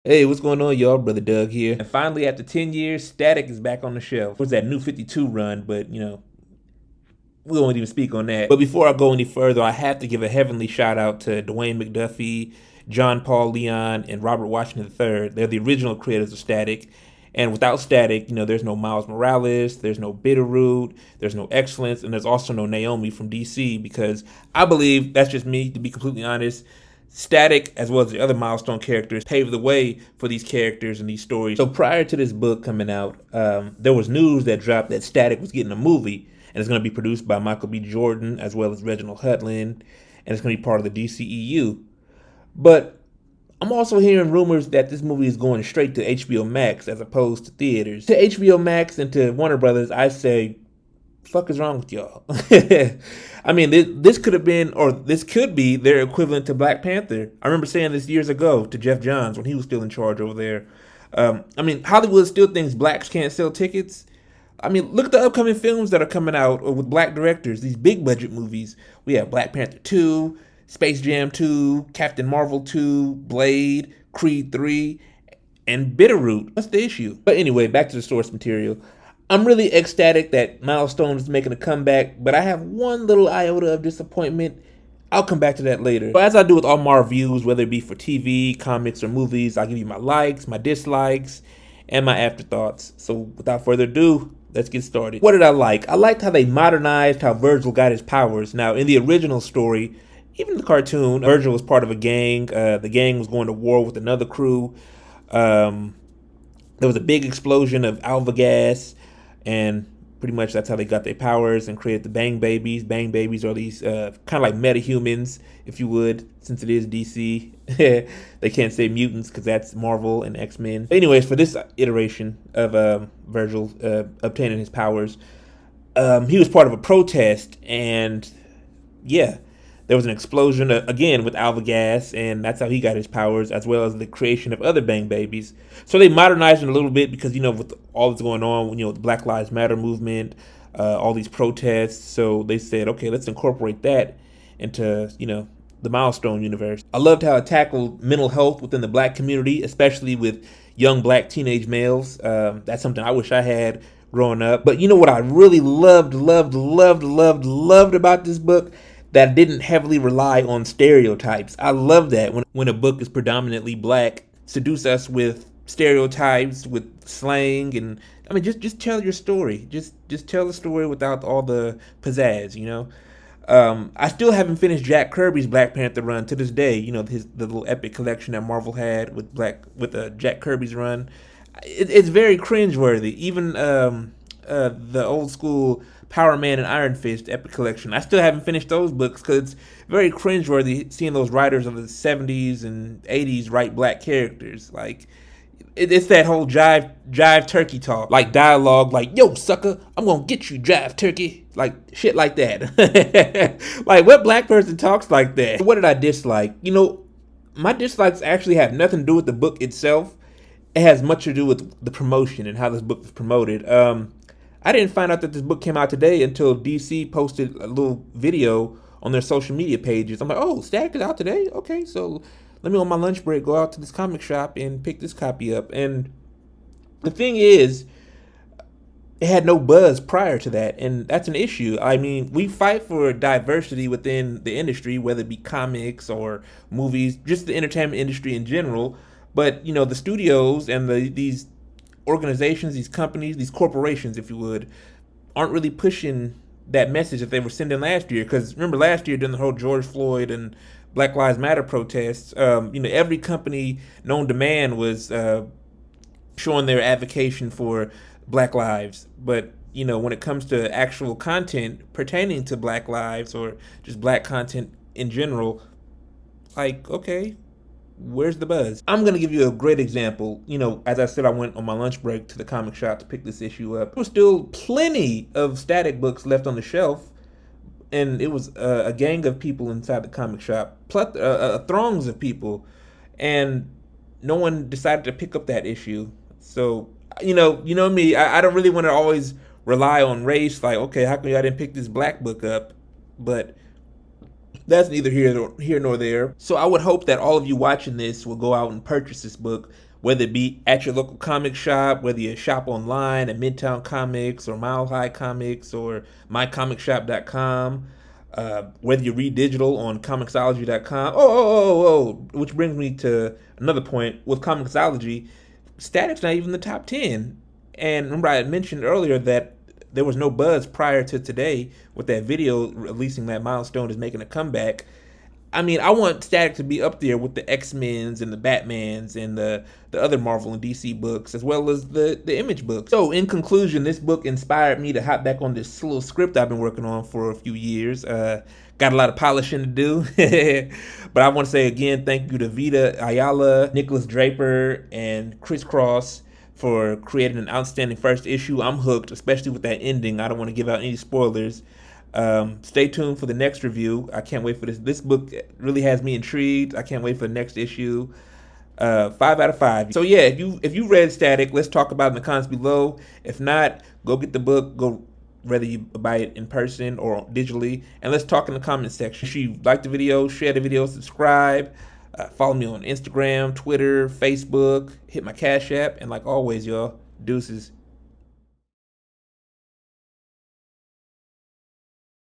Hey, what's going on, y'all? Brother Doug here. And finally, after 10 years, Static is back on the shelf. It was that new 52 run, but we won't even speak on that. But before I go any further, I have to give a heavenly shout out to Dwayne McDuffie, John Paul Leon, and Robert Washington III. They're the original creators of Static. And without Static, there's no Miles Morales, there's no Bitterroot, there's no Excellence, and there's also no Naomi from DC because I believe, that's just me, to be completely honest, Static, as well as the other milestone characters, paved the way for these characters and these stories. So prior to this book coming out, there was news that dropped that Static was getting a movie, and it's going to be produced by Michael B. Jordan, as well as Reginald Hudlin, and it's going to be part of the DCEU. But I'm also hearing rumors that this movie is going straight to HBO Max as opposed to theaters. To HBO Max and to Warner Brothers, I say, fuck is wrong with y'all? I mean, this could have been, or this could be their equivalent to Black Panther. I remember saying this years ago to Jeff Johns when he was still in charge over there. I mean, Hollywood still thinks blacks can't sell tickets. I mean, look at the upcoming films that are coming out with black directors, these big budget movies. We have Black Panther 2, Space Jam 2, Captain Marvel 2, Blade, Creed 3, and Bitterroot. What's the issue? But anyway, back to the source material. I'm really ecstatic that Milestone is making a comeback, but I have one little iota of disappointment. I'll come back to that later. But as I do with all my reviews, whether it be for TV, comics, or movies, I'll give you my likes, my dislikes, and my afterthoughts. So without further ado, let's get started. What did I like? I liked how they modernized how Virgil got his powers. Now, in the original story, even the cartoon, Virgil was part of a gang. The gang was going to war with another crew. There was a big explosion of alpha gas, and pretty much that's how they got their powers and created the Bang Babies. Bang Babies are these kind of like metahumans, if you would, since it is DC. They can't say mutants because that's Marvel and X-Men. Anyways, for this iteration of Virgil obtaining his powers, he was part of a protest, and yeah, there was an explosion again with alpha gas, and that's how he got his powers, as well as the creation of other Bang Babies. So they modernized it a little bit because with all that's going on, the Black Lives Matter movement, all these protests. So they said, okay, let's incorporate that into the Milestone universe. I loved how it tackled mental health within the black community, especially with young black teenage males. That's something I wish I had growing up. But what I really loved about this book? That didn't heavily rely on stereotypes. I love that when a book is predominantly black, seduce us with stereotypes, with slang, and I mean just tell your story. Just tell the story without all the pizzazz. I still haven't finished Jack Kirby's Black Panther run to this day. The little epic collection that Marvel had with Jack Kirby's run. It's very cringeworthy. Even the old school Power Man and Iron Fist epic collection. I still haven't finished those books because it's very cringeworthy seeing those writers of the 70s and 80s write black characters. Like, it's that whole jive turkey talk, like dialogue, like "Yo, sucker, I'm gonna get you, jive turkey," like shit like that. Like, what black person talks like that? What did I dislike? My dislikes actually have nothing to do with the book itself. It has much to do with the promotion and how this book was promoted. I didn't find out that this book came out today until DC posted a little video on their social media pages. I'm like, oh, Static is out today? Okay, so let me on my lunch break go out to this comic shop and pick this copy up. And the thing is, it had no buzz prior to that, and that's an issue. I mean, we fight for diversity within the industry, whether it be comics or movies, just the entertainment industry in general. But, the studios and these organizations, these companies, these corporations, if you would, aren't really pushing that message that they were sending last year. Because remember, last year during the whole George Floyd and Black Lives Matter protests, every company known to man was showing their advocacy for Black lives. But when it comes to actual content pertaining to Black lives or just Black content in general, like, okay, where's the buzz? I'm going to give you a great example. As I said, I went on my lunch break to the comic shop to pick this issue up. There was still plenty of Static books left on the shelf, and it was a gang of people inside the comic shop, throngs of people, and no one decided to pick up that issue. So, me, I don't really want to always rely on race, like, okay, how come y'all didn't pick this black book up? But That's neither here nor there. So I would hope that all of you watching this will go out and purchase this book, whether it be at your local comic shop, whether you shop online at Midtown Comics or Mile High Comics or mycomicshop.com, whether you read digital on comicsology.com. Which brings me to another point with Comicsology. Static's not even in the top 10. And remember, I had mentioned earlier that there was no buzz prior to today with that video releasing that Milestone is making a comeback. I mean, I want Static to be up there with the X-Men's and the Batman's and the other Marvel and DC books, as well as the Image books. So in conclusion, this book inspired me to hop back on this little script I've been working on for a few years. Got a lot of polishing to do. But I want to say again, thank you to Vita Ayala, Nicholas Draper, and Chris Cross for creating an outstanding first issue. I'm hooked, especially with that ending. I don't want to give out any spoilers. Stay tuned for the next review. I can't wait for this. This book really has me intrigued. I can't wait for the next issue. 5 out of 5. So yeah, if you read Static, let's talk about it in the comments below. If not, go get the book. Go, whether you buy it in person or digitally, and let's talk in the comment section. If you like the video, share the video, subscribe. Follow me on Instagram, Twitter, Facebook. Hit my Cash App, and like always, y'all, deuces.